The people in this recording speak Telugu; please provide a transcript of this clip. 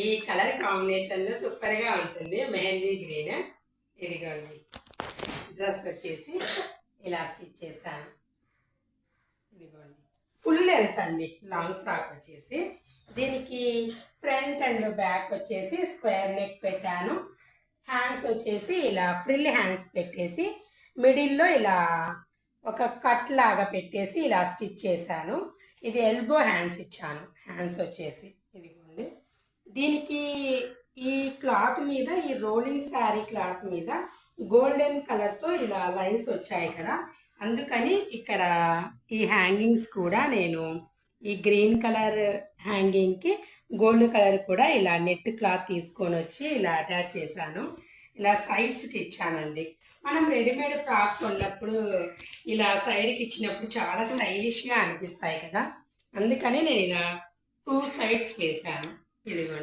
ఈ కలర్ కాంబినేషన్ సూపర్ గా ఉంటుంది. మెహందీ గ్రీన్. ఇదిగోండి డ్రెస్ వచ్చేసి ఇలా స్టిచ్ చేశాను. ఇదిగోండి ఫుల్ లెంత్ అండి. లాంగ్ ఫ్రాక్ వచ్చేసి దీనికి ఫ్రంట్ అండ్ బ్యాక్ వచ్చేసి స్క్వేర్ నెక్ పెట్టాను. హ్యాండ్స్ వచ్చేసి ఇలా ఫ్రిల్ హ్యాండ్స్ పెట్టేసి మిడిల్లో ఇలా ఒక కట్ లాగా పెట్టేసి ఇలా స్టిచ్ చేశాను. ఇది ఎల్బో హ్యాండ్స్ ఇచ్చాను. హ్యాండ్స్ వచ్చేసి ఇదిగోండి. దీనికి ఈ క్లాత్ మీద, ఈ రోలింగ్ శారీ క్లాత్ మీద గోల్డెన్ కలర్తో ఇలా లైన్స్ వచ్చాయి కదా, అందుకని ఇక్కడ ఈ హ్యాంగింగ్స్ కూడా నేను ఈ గ్రీన్ కలర్ హ్యాంగింగ్కి గోల్డ్ కలర్ కూడా ఇలా నెట్ క్లాత్ తీసుకొని వచ్చి ఇలా అటాచ్ చేశాను. ఇలా సైడ్స్కి ఇచ్చానండి. మనం రెడీమేడ్ ఫ్రాక్ కొన్నప్పుడు ఇలా సైడ్కి ఇచ్చినప్పుడు చాలా స్టైలిష్గా అనిపిస్తాయి కదా, అందుకని నేను ఇలా 2 సైడ్స్ వేసాను. ఇదిగోండి.